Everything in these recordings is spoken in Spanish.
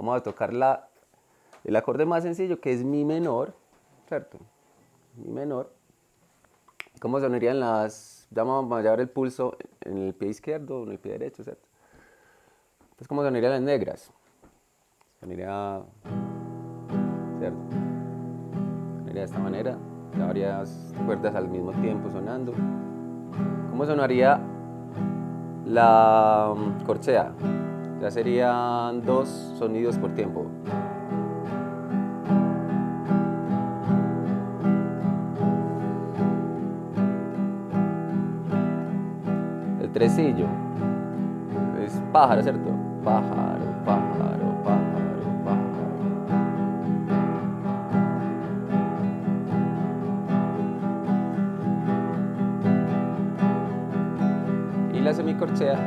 Vamos a tocar el acorde más sencillo, que es mi menor, ¿cierto? Mi menor. ¿Cómo sonarían vamos a llevar el pulso en el pie izquierdo o en el pie derecho, ¿cierto? Entonces, ¿cómo sonarían las negras? Sonaría, ¿cierto? Sonaría de esta manera, ya varias cuerdas al mismo tiempo sonando. ¿Cómo sonaría la corchea? Ya serían 2 sonidos por tiempo. El tresillo es pájaro, ¿cierto? Pájaro, pájaro, pájaro, pájaro. Y la semicorchea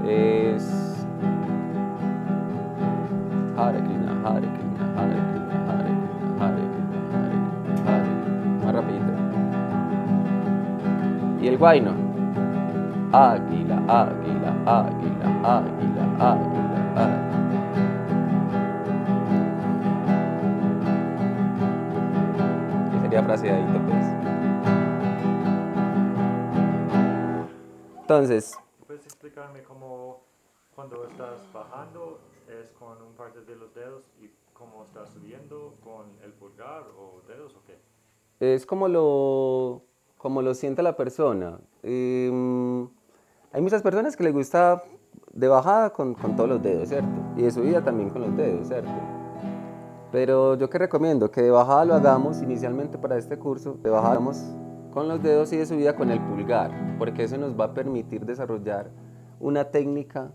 es Hare Krishna, Hare Krishna, Hare Krishna, Hare Krishna, Hare Krishna, Hare Krishna, Hare Krishna. Más rapidito. Y el guayno. Águila, águila, águila, águila, águila, águila. ¿Qué sería fraseadito, pues? Entonces, ¿Puedes explicarme cómo cuando estás bajando es con un parte de los dedos y cómo estás subiendo con el pulgar o dedos o qué? es como lo siente la persona. Hay muchas personas que les gusta de bajada con todos los dedos, ¿cierto? Y de subida también con los dedos, ¿cierto? Pero yo que recomiendo que de bajada lo hagamos inicialmente para este curso, de bajada lo hagamos con los dedos y de subida con el pulgar, porque eso nos va a permitir desarrollar una técnica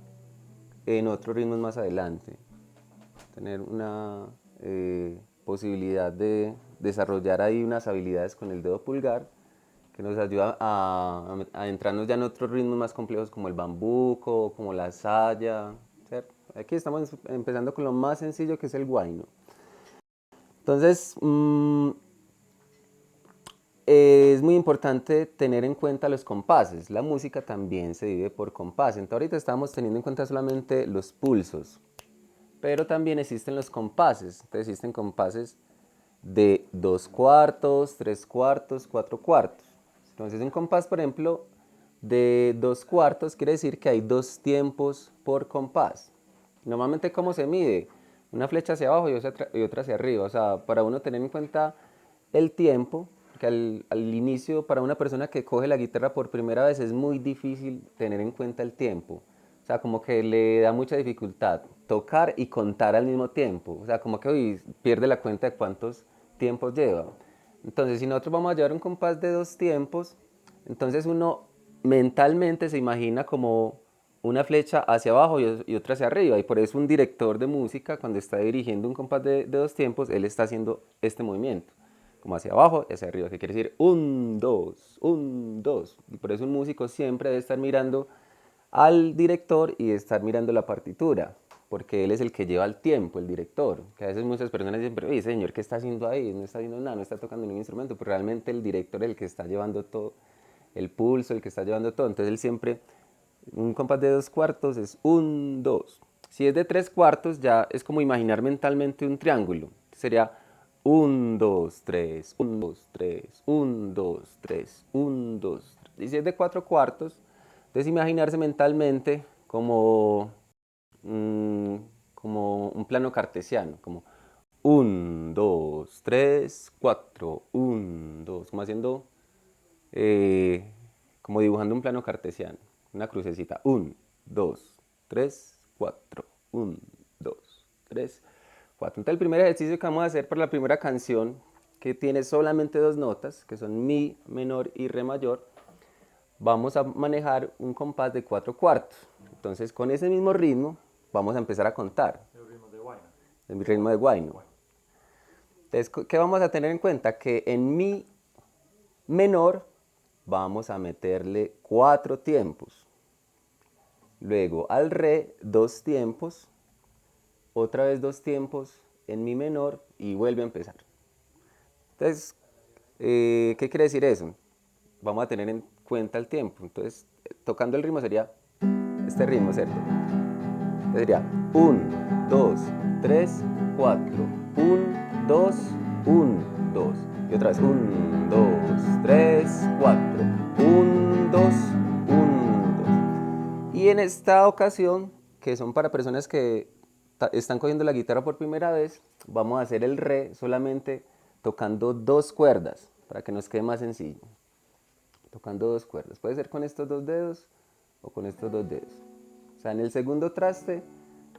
en otros ritmos más adelante. Tener una posibilidad de desarrollar ahí unas habilidades con el dedo pulgar que nos ayuda a adentrarnos ya en otros ritmos más complejos como el bambuco, como la saya, ¿cierto? Aquí estamos empezando con lo más sencillo que es el guayno. Entonces, es muy importante tener en cuenta los compases. La música también se divide por compás. Entonces, ahorita estamos teniendo en cuenta solamente los pulsos, pero también existen los compases. Entonces, existen compases de 2 cuartos, 3 cuartos, 4 cuartos. Entonces, un compás, por ejemplo, de 2 cuartos quiere decir que hay 2 tiempos por compás. Normalmente, ¿cómo se mide? Una flecha hacia abajo y otra hacia arriba. O sea, para uno tener en cuenta el tiempo, que al inicio para una persona que coge la guitarra por primera vez es muy difícil tener en cuenta el tiempo. O sea, como que le da mucha dificultad tocar y contar al mismo tiempo. O sea, como que hoy pierde la cuenta de cuántos tiempos lleva. Entonces, si nosotros vamos a llevar un compás de 2 tiempos, entonces uno mentalmente se imagina como una flecha hacia abajo y otra hacia arriba. Y por eso un director de música, cuando está dirigiendo un compás de 2 tiempos, él está haciendo este movimiento, como hacia abajo y hacia arriba, que quiere decir 1, 2, 1, 2. Y por eso un músico siempre debe estar mirando al director y estar mirando la partitura, porque él es el que lleva el tiempo, el director. Que a veces muchas personas dicen, pero oye, señor, ¿qué está haciendo ahí? No está haciendo nada, no está tocando ningún instrumento, pero realmente el director es el que está llevando todo, el pulso, el que está llevando todo. Entonces él siempre, un compás de 2 cuartos es 1, 2. Si es de 3 cuartos, ya es como imaginar mentalmente un triángulo. Sería 1, 2, 3, 1, 2, 3, 1, 2, 3, 1, 2, 3. Y si es de 4 cuartos, entonces imaginarse mentalmente mm, como un plano cartesiano, como 1, 2, 3, 4, 1, 2, como haciendo, eh, como dibujando un plano cartesiano, una crucecita, 1, 2, 3, 4, 1, 2, 3, 4. Entonces el primer ejercicio que vamos a hacer para la primera canción, que tiene solamente 2 notas, que son mi menor y re mayor, vamos a manejar un compás de 4 cuartos. Entonces, con ese mismo ritmo, vamos a empezar a contar. El ritmo de guayna. El ritmo de guayno. Entonces, ¿qué vamos a tener en cuenta? Que en mi menor vamos a meterle 4 tiempos. Luego al re, 2 tiempos. Otra vez 2 tiempos en mi menor y vuelve a empezar. Entonces, ¿qué quiere decir eso? Vamos a tener en cuenta el tiempo. Entonces, tocando el ritmo sería este ritmo, ¿cierto? Entonces sería 1, 2, 3, 4. 1, 2, 1, 2. Y otra vez. 1, 2, 3, 4. 1, 2, 1, 2. Y en esta ocasión, que son para personas que están cogiendo la guitarra por primera vez, vamos a hacer el re solamente tocando 2 cuerdas, para que nos quede más sencillo. Tocando 2 cuerdas. Puede ser con estos 2 dedos o con estos 2 dedos. O sea, en el segundo traste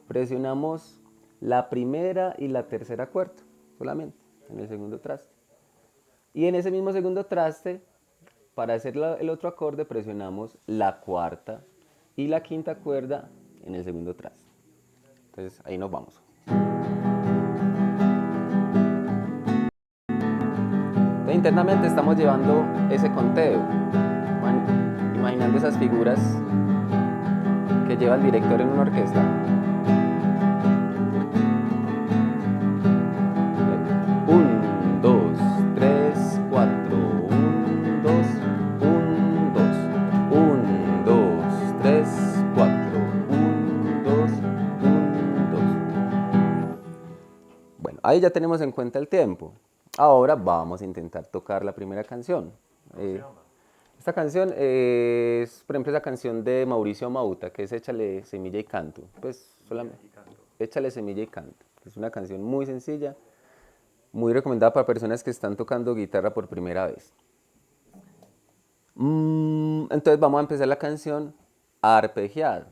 presionamos la primera y la tercera cuerda, solamente en el segundo traste. Y en ese mismo segundo traste, para hacer el otro acorde, presionamos la cuarta y la quinta cuerda en el segundo traste. Entonces ahí nos vamos. Entonces, internamente estamos llevando ese conteo, imaginando esas figuras que lleva el director en una orquesta. 1, 2, 3, 4. 1, 2, 1, 2. 1, 2, 3, 4. 1, 2, 1, 2. Bueno, ahí ya tenemos en cuenta el tiempo. Ahora vamos a intentar tocar la primera canción. ¿Cómo se llama? Esta canción es, por ejemplo, esa canción de Mauricio Mauta, que es Échale semilla y canto. Pues solamente Y canto. Échale semilla y canto. Es una canción muy sencilla, muy recomendada para personas que están tocando guitarra por primera vez. Entonces vamos a empezar la canción arpegiada,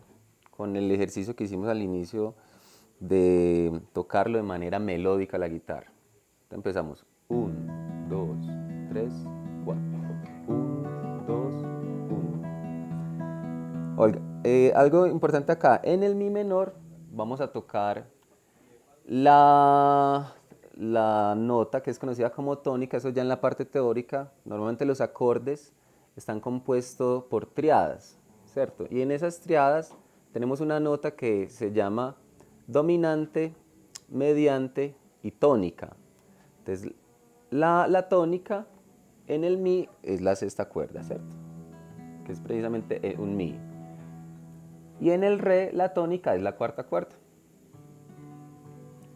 con el ejercicio que hicimos al inicio de tocarlo de manera melódica la guitarra. Entonces empezamos. 1, 2, 3, 4. 1, 2, 1. Oiga, algo importante acá. En el mi menor vamos a tocar la nota que es conocida como tónica, eso ya en la parte teórica. Normalmente los acordes están compuestos por triadas, ¿cierto? Y en esas triadas tenemos una nota que se llama dominante, mediante y tónica. Entonces, la tónica en el mi es la sexta cuerda, ¿cierto? Que es precisamente un mi. Y en el re, la tónica es la cuarta cuerda.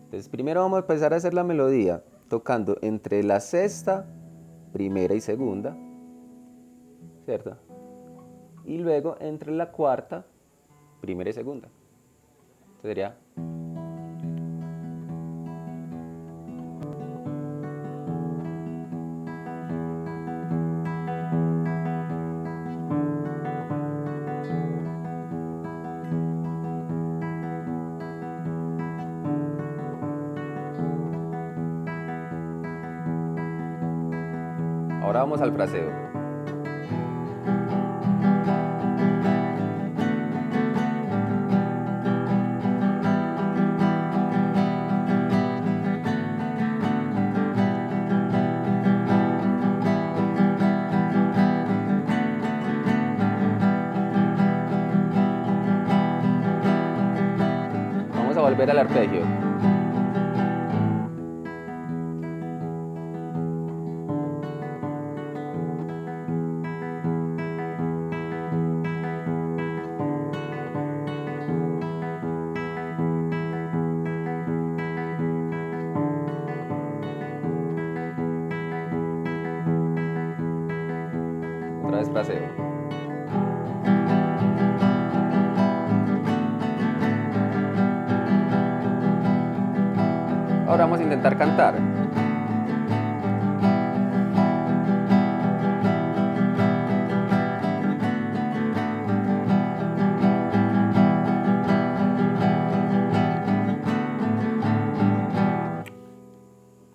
Entonces, primero vamos a empezar a hacer la melodía tocando entre la sexta, primera y segunda, ¿cierto? Y luego entre la cuarta, primera y segunda. Entonces sería... Ahora vamos al fraseo. Vamos a volver al arpegio. Otra vez fraseo. Ahora vamos a intentar cantar.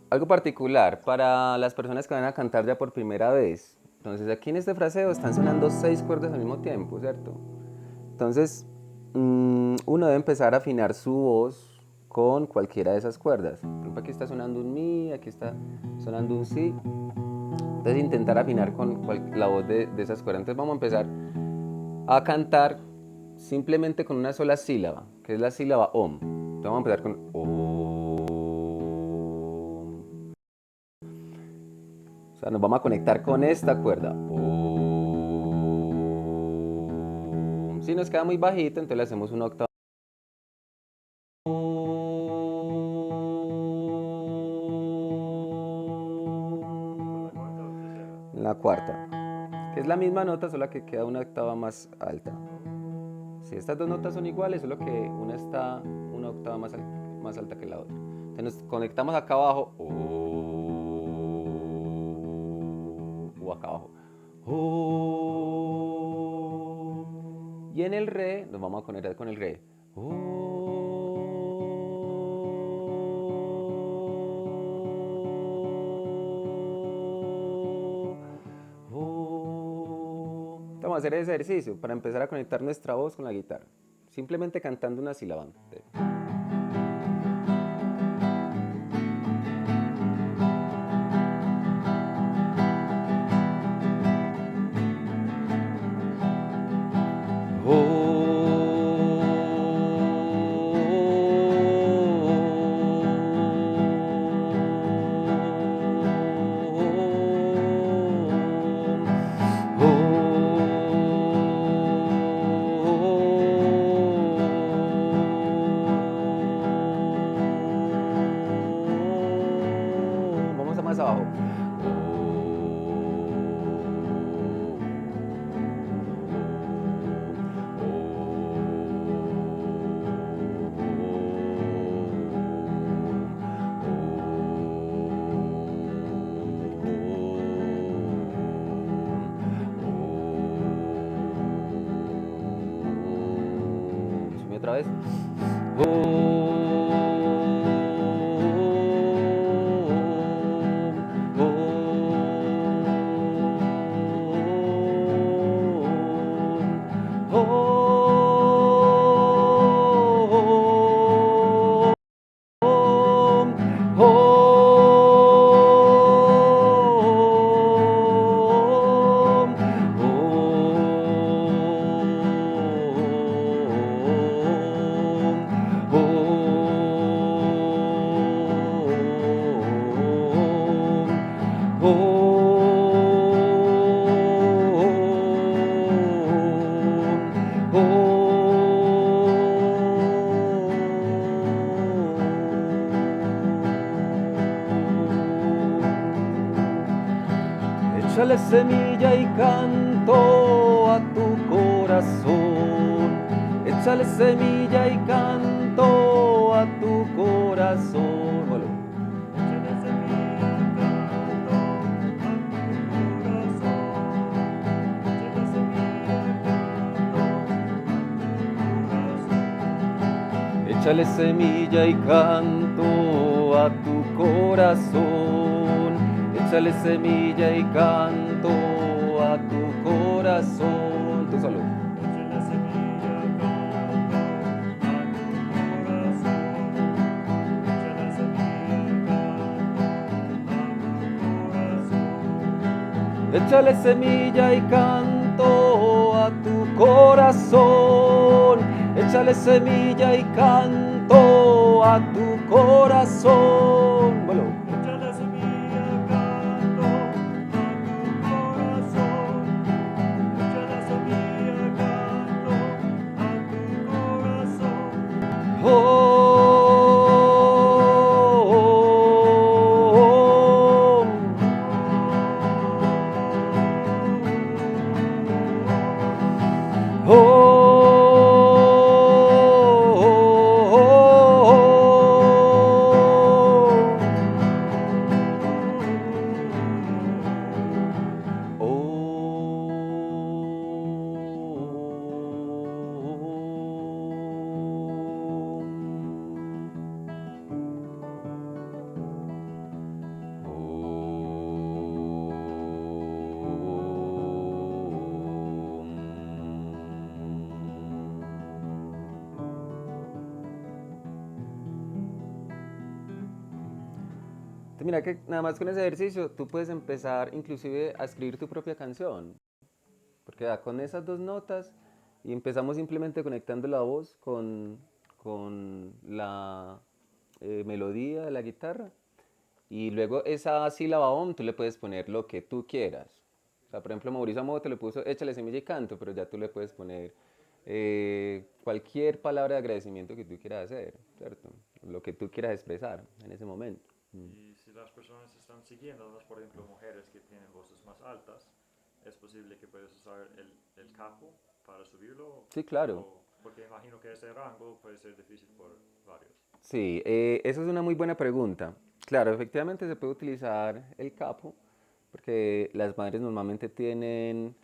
Algo particular para las personas que van a cantar ya por primera vez. Entonces aquí en este fraseo están sonando 6 cuerdas al mismo tiempo, ¿cierto? Entonces uno debe empezar a afinar su voz con cualquiera de esas cuerdas. Por ejemplo, aquí está sonando un mi, aquí está sonando un si. Entonces intentar afinar con la voz de esas cuerdas. Entonces vamos a empezar a cantar simplemente con una sola sílaba, que es la sílaba om. Entonces vamos a empezar con om. O sea, nos vamos a conectar con esta cuerda. Si nos queda muy bajito, entonces le hacemos una octava. cuarta, que es la misma nota, solo que queda una octava más alta. Si estas dos notas son iguales, solo que una está una octava más alta que la otra. Entonces nos conectamos acá abajo, o acá abajo. Y en el re nos vamos a conectar con el re. Vamos a hacer ese ejercicio para empezar a conectar nuestra voz con la guitarra. Simplemente cantando una sílaba. Vamos a más abajo. Sube otra vez. Échale semilla y canto a tu corazón. Échale semilla y canto a tu corazón. Bueno. Échale semilla, canto a tu corazón. Échale semilla, canto a tu corazón. Échale semilla y canto a tu corazón. Échale semilla y canto a tu corazón. Tú solo. Échale semilla, canto a tu corazón. Échale semilla, canto a tu corazón. Échale semilla y canto a tu corazón. Échale semilla y canto a tu corazón. Bueno. Échale semilla, canto a tu corazón. Échale semilla, canto a tu corazón. Mira que nada más con ese ejercicio tú puedes empezar inclusive a escribir tu propia canción, porque con esas dos notas y empezamos simplemente conectando la voz con la melodía de la guitarra y luego esa sílaba OM tú le puedes poner lo que tú quieras. O sea, por ejemplo, Mauricio Amoto le puso échale semilla y canto, pero ya tú le puedes poner cualquier palabra de agradecimiento que tú quieras hacer, ¿cierto? Lo que tú quieras expresar en ese momento. Y si las personas están siguiéndonos, por ejemplo, mujeres que tienen voces más altas, es posible que puedas usar el capo para subirlo. Sí, claro. Porque imagino que ese rango puede ser difícil por varios. Sí, esa es una muy buena pregunta. Claro, efectivamente se puede utilizar el capo, porque las madres normalmente tienen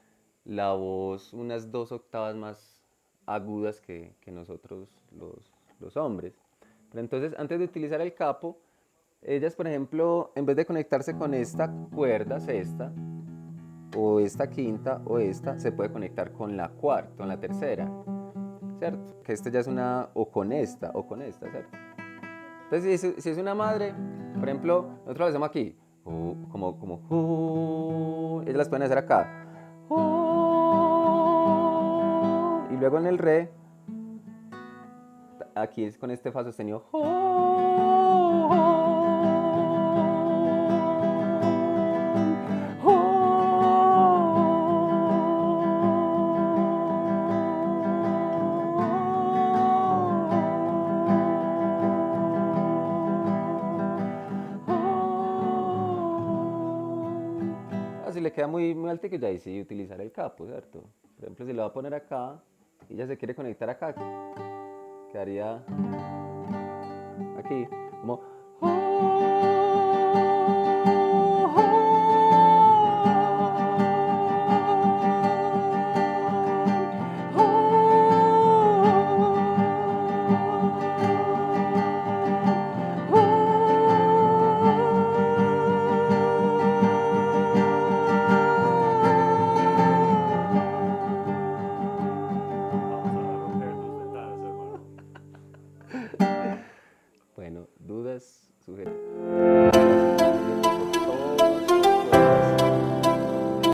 la voz unas 2 octavas más agudas que nosotros los hombres. Pero entonces, antes de utilizar el capo, ellas, por ejemplo, en vez de conectarse con esta cuerda, sexta, o esta quinta, o esta, se puede conectar con la cuarta, con la tercera, ¿cierto? Que esta ya es una, o con esta, ¿cierto? Entonces, si es una madre, por ejemplo, nosotros lo hacemos aquí, ellas las pueden hacer acá. Y luego en el re, aquí es con este fa sostenido. Si le queda muy alto, que ya ahí sí utilizar el capo, ¿cierto? Por ejemplo, si lo va a poner acá y ella se quiere conectar acá, quedaría aquí, como. Vamos a romper tus ventanas, hermano. Bueno, dudas, sugerencias.